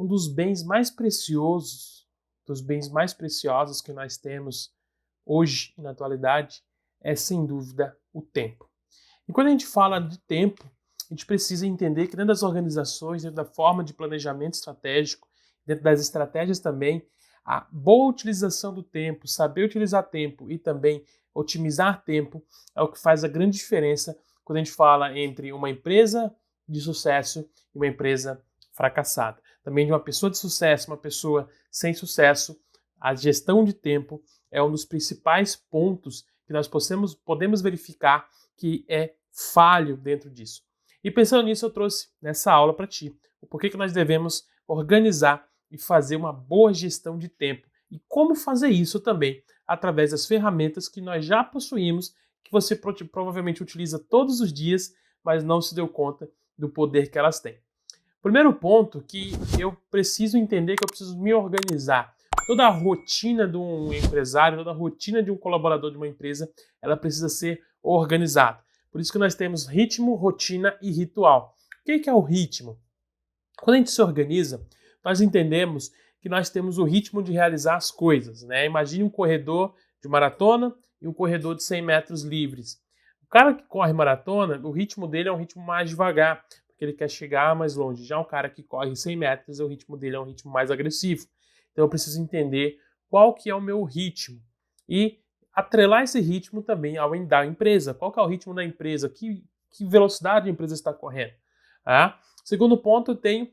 um dos bens mais preciosos que nós temos hoje e na atualidade é, sem dúvida, o tempo. E quando a gente fala de tempo, a gente precisa entender que dentro das organizações, dentro da forma de planejamento estratégico, dentro das estratégias também, a boa utilização do tempo, saber utilizar tempo e também otimizar tempo é o que faz a grande diferença quando a gente fala entre uma empresa de sucesso e uma empresa fracassada. Também de uma pessoa de sucesso, uma pessoa sem sucesso, a gestão de tempo é um dos principais pontos que nós podemos verificar que é falho dentro disso. E pensando nisso, eu trouxe nessa aula para ti o porquê que nós devemos organizar e fazer uma boa gestão de tempo. E como fazer isso também através das ferramentas que nós já possuímos, que você provavelmente utiliza todos os dias, mas não se deu conta do poder que elas têm. Primeiro ponto que eu preciso entender que eu preciso me organizar. Toda a rotina de um empresário, toda a rotina de um colaborador de uma empresa, ela precisa ser organizada. Por isso que nós temos ritmo, rotina e ritual. O que é o ritmo? Quando a gente se organiza, nós entendemos que nós temos o ritmo de realizar as coisas, né? Imagine um corredor de maratona e um corredor de 100 metros livres. O cara que corre maratona, o ritmo dele é um ritmo mais devagar, porque ele quer chegar mais longe. Já o cara que corre 100 metros, o ritmo dele é um ritmo mais agressivo. Então eu preciso entender qual que é o meu ritmo e atrelar esse ritmo também ao da empresa. Qual que é o ritmo da empresa? Que velocidade a empresa está correndo? Segundo ponto, eu tenho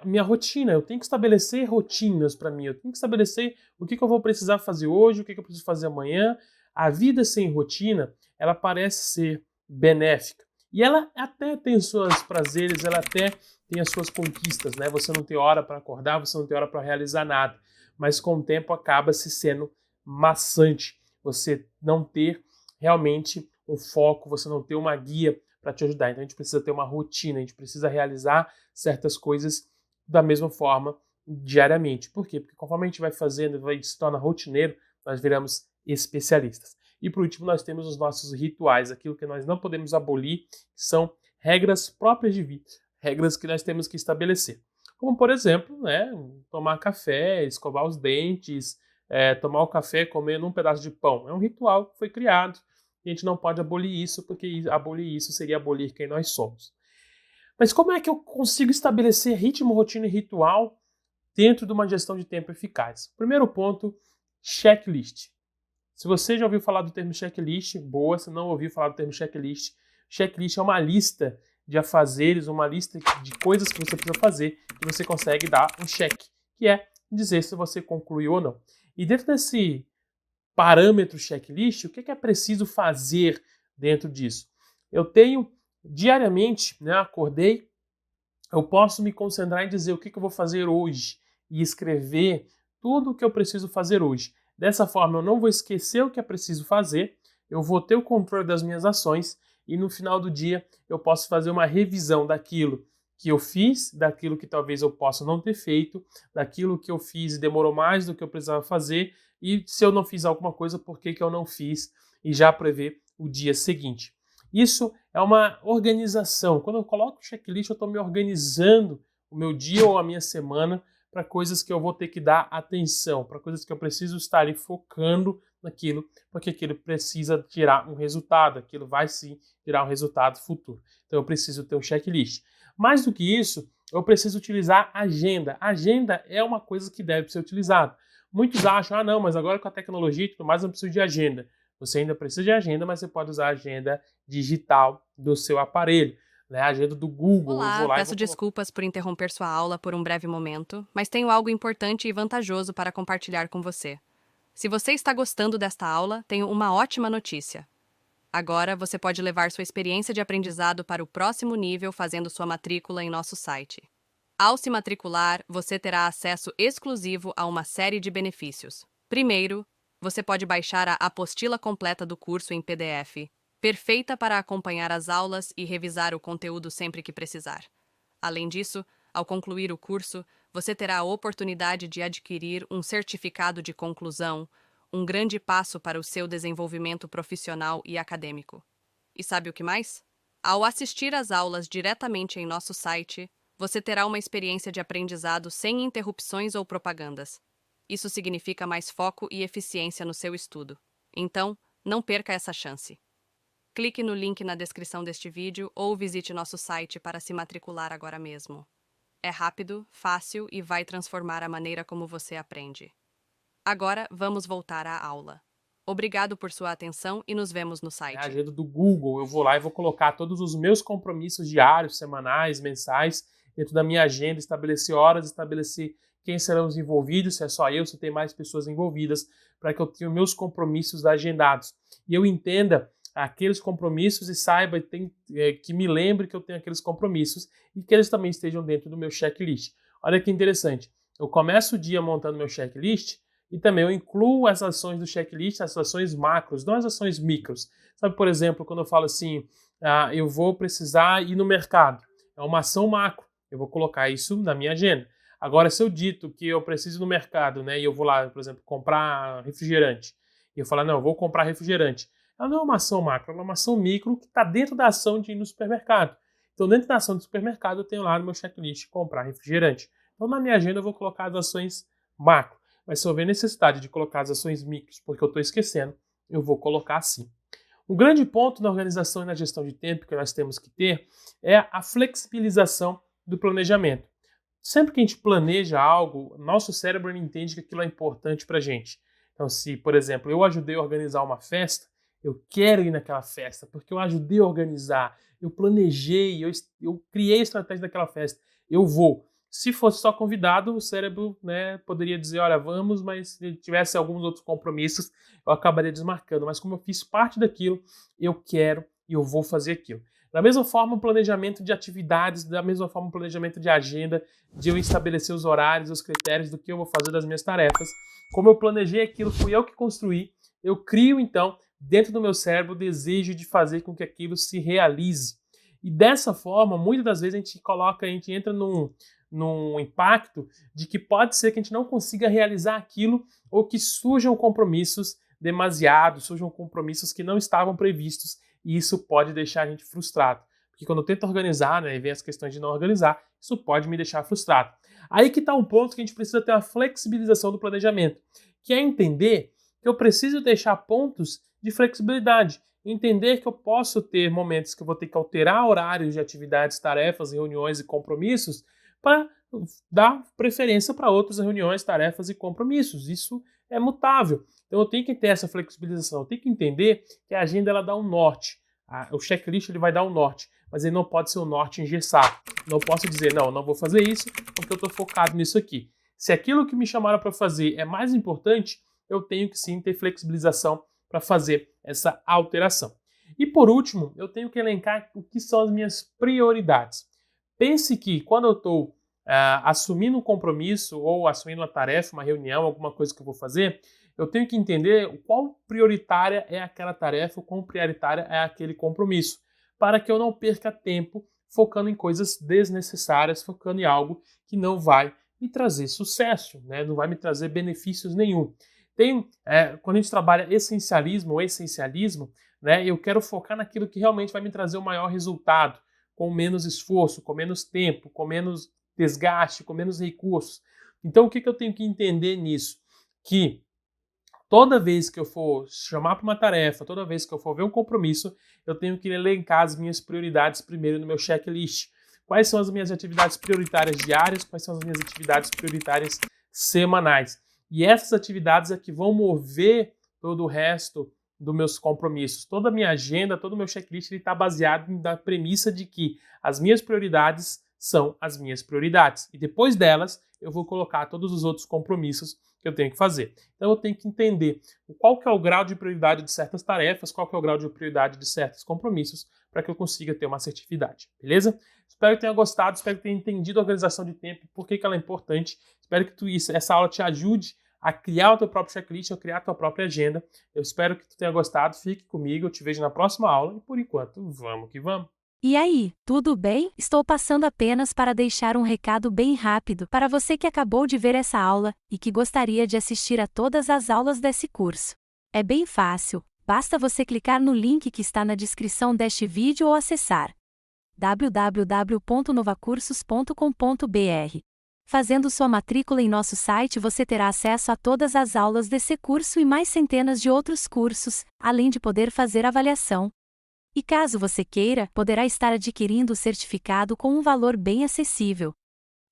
minha rotina. Eu tenho que estabelecer rotinas para mim. Eu tenho que estabelecer o que eu vou precisar fazer hoje, o que eu preciso fazer amanhã. A vida sem rotina, ela parece ser benéfica. E ela até tem seus prazeres, ela até tem as suas conquistas, né? Você não tem hora para acordar, você não tem hora para realizar nada. Mas com o tempo acaba se sendo maçante. Você não ter realmente um foco, você não ter uma guia para te ajudar. Então a gente precisa ter uma rotina, a gente precisa realizar certas coisas da mesma forma diariamente. Por quê? Porque conforme a gente vai fazendo, se torna rotineiro, nós viramos especialistas. E por último, nós temos os nossos rituais, aquilo que nós não podemos abolir, que são regras próprias de vida, regras que nós temos que estabelecer. Como, por exemplo, né, tomar café, escovar os dentes, tomar o café comendo um pedaço de pão. É um ritual que foi criado e a gente não pode abolir isso, porque abolir isso seria abolir quem nós somos. Mas como é que eu consigo estabelecer ritmo, rotina e ritual dentro de uma gestão de tempo eficaz? Primeiro ponto, checklist. Se você já ouviu falar do termo checklist, boa. Se não ouviu falar do termo checklist, checklist é uma lista de afazeres, uma lista de coisas que você precisa fazer e você consegue dar um check, que é dizer se você concluiu ou não. E dentro desse parâmetro checklist, o que é preciso fazer dentro disso? Eu tenho diariamente, né, acordei, eu posso me concentrar em dizer o que eu vou fazer hoje e escrever tudo o que eu preciso fazer hoje. Dessa forma, eu não vou esquecer o que é preciso fazer, eu vou ter o controle das minhas ações e no final do dia eu posso fazer uma revisão daquilo que eu fiz, daquilo que talvez eu possa não ter feito, daquilo que eu fiz e demorou mais do que eu precisava fazer e se eu não fiz alguma coisa, por que eu não fiz e já prever o dia seguinte. Isso é uma organização. Quando eu coloco o checklist, eu estou me organizando o meu dia ou a minha semana para coisas que eu vou ter que dar atenção, para coisas que eu preciso estar ali focando naquilo, porque aquilo precisa tirar um resultado, aquilo vai sim tirar um resultado futuro. Então eu preciso ter um checklist. Mais do que isso, eu preciso utilizar agenda. Agenda é uma coisa que deve ser utilizada. Muitos acham, não, mas agora com a tecnologia e tudo mais, eu não preciso de agenda. Você ainda precisa de agenda, mas você pode usar a agenda digital do seu aparelho. Né? A agenda do Google, eu vou Olá, lá e peço vou colocar. desculpas por interromper sua aula por um breve momento, mas tenho algo importante e vantajoso para compartilhar com você. Se você está gostando desta aula, tenho uma ótima notícia. Agora você pode levar sua experiência de aprendizado para o próximo nível fazendo sua matrícula em nosso site. Ao se matricular, você terá acesso exclusivo a uma série de benefícios. Primeiro, você pode baixar a apostila completa do curso em PDF, perfeita para acompanhar as aulas e revisar o conteúdo sempre que precisar. Além disso, ao concluir o curso, você terá a oportunidade de adquirir um certificado de conclusão, um grande passo para o seu desenvolvimento profissional e acadêmico. E sabe o que mais? Ao assistir às aulas diretamente em nosso site, Você terá uma experiência de aprendizado sem interrupções ou propagandas. Isso significa mais foco e eficiência no seu estudo. Então, não perca essa chance. Clique no link na descrição deste vídeo ou visite nosso site para se matricular agora mesmo. É rápido, fácil e vai transformar a maneira como você aprende. Agora, vamos voltar à aula. Obrigado por sua atenção e nos vemos no A site. agenda do Google, eu vou lá e vou colocar todos os meus compromissos diários, semanais, mensais, dentro da minha agenda, estabelecer horas, estabelecer quem serão os envolvidos, se é só eu, se tem mais pessoas envolvidas, para que eu tenha meus compromissos agendados. E eu entenda aqueles compromissos e saiba, que me lembre que eu tenho aqueles compromissos e que eles também estejam dentro do meu checklist. Olha que interessante, eu começo o dia montando meu checklist e também eu incluo as ações do checklist, as ações macros, não as ações micros. Sabe, por exemplo, quando eu falo assim, eu vou precisar ir no mercado, é uma ação macro, eu vou colocar isso na minha agenda. Agora, se eu dito que eu preciso ir no mercado, né, e eu vou lá, por exemplo, comprar refrigerante, e eu falar, não, eu vou comprar refrigerante, ela não é uma ação macro, ela é uma ação micro que está dentro da ação de ir no supermercado. Então, dentro da ação do supermercado, eu tenho lá no meu checklist comprar refrigerante. Então, na minha agenda, eu vou colocar as ações macro. Mas se houver necessidade de colocar as ações micros, porque eu estou esquecendo, eu vou colocar assim. Um grande ponto na organização e na gestão de tempo que nós temos que ter é a flexibilização do planejamento. Sempre que a gente planeja algo, nosso cérebro entende que aquilo é importante para a gente. Então, se, por exemplo, eu ajudei a organizar uma festa, eu quero ir naquela festa, porque eu ajudei a organizar, eu planejei, eu criei a estratégia daquela festa, eu vou. Se fosse só convidado, o cérebro, né, poderia dizer, olha, vamos, mas se tivesse alguns outros compromissos, eu acabaria desmarcando. Mas como eu fiz parte daquilo, eu quero e eu vou fazer aquilo. Da mesma forma, o planejamento de atividades, da mesma forma, o planejamento de agenda, de eu estabelecer os horários, os critérios do que eu vou fazer das minhas tarefas. Como eu planejei aquilo, fui eu que construí, eu crio, então, dentro do meu cérebro, o desejo de fazer com que aquilo se realize. E dessa forma, muitas das vezes a gente entra num impacto de que pode ser que a gente não consiga realizar aquilo ou que surjam compromissos demasiados, surjam compromissos que não estavam previstos e isso pode deixar a gente frustrado. Porque quando eu tento organizar, né, e vem as questões de não organizar, isso pode me deixar frustrado. Aí que está um ponto que a gente precisa ter uma flexibilização do planejamento, que é entender que eu preciso deixar pontos de flexibilidade. Entender que eu posso ter momentos que eu vou ter que alterar horários de atividades, tarefas, reuniões e compromissos para dar preferência para outras reuniões, tarefas e compromissos. Isso é mutável. Então eu tenho que ter essa flexibilização, eu tenho que entender que a agenda ela dá um norte. O checklist ele vai dar um norte, mas ele não pode ser um norte engessado. Não posso dizer, não, eu não vou fazer isso porque eu estou focado nisso aqui. Se aquilo que me chamaram para fazer é mais importante, eu tenho que sim ter flexibilização para fazer essa alteração. E por último, eu tenho que elencar o que são as minhas prioridades. Pense que quando eu estou assumindo um compromisso ou assumindo uma tarefa, uma reunião, alguma coisa que eu vou fazer, eu tenho que entender o qual prioritária é aquela tarefa, o quão prioritária é aquele compromisso, para que eu não perca tempo focando em coisas desnecessárias, focando em algo que não vai me trazer sucesso, né? Não vai me trazer benefícios nenhum. Quando a gente trabalha essencialismo ou essencialismo, né, eu quero focar naquilo que realmente vai me trazer o maior resultado, com menos esforço, com menos tempo, com menos desgaste, com menos recursos. Então, o que eu tenho que entender nisso? Que toda vez que eu for chamar para uma tarefa, toda vez que eu for ver um compromisso, eu tenho que elencar as minhas prioridades primeiro no meu checklist. Quais são as minhas atividades prioritárias diárias, quais são as minhas atividades prioritárias semanais. E essas atividades é que vão mover todo o resto dos meus compromissos. Toda a minha agenda, todo o meu checklist está baseado na premissa de que as minhas prioridades são as minhas prioridades. E depois delas, eu vou colocar todos os outros compromissos que eu tenho que fazer. Então eu tenho que entender qual que é o grau de prioridade de certas tarefas, qual que é o grau de prioridade de certos compromissos, para que eu consiga ter uma assertividade, beleza? Espero que tenha gostado, espero que tenha entendido a organização de tempo, por que ela é importante. Espero que essa aula te ajude a criar o teu próprio checklist, a criar a tua própria agenda. Eu espero que tu tenha gostado, fique comigo, eu te vejo na próxima aula e por enquanto, vamos que vamos! E aí, tudo bem? Estou passando apenas para deixar um recado bem rápido para você que acabou de ver essa aula e que gostaria de assistir a todas as aulas desse curso. É bem fácil, basta você clicar no link que está na descrição deste vídeo ou acessar www.novacursos.com.br. Fazendo sua matrícula em nosso site, você terá acesso a todas as aulas desse curso e mais centenas de outros cursos, além de poder fazer avaliação. E caso você queira, poderá estar adquirindo o certificado com um valor bem acessível.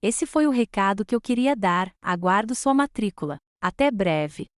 Esse foi o recado que eu queria dar. Aguardo sua matrícula. Até breve!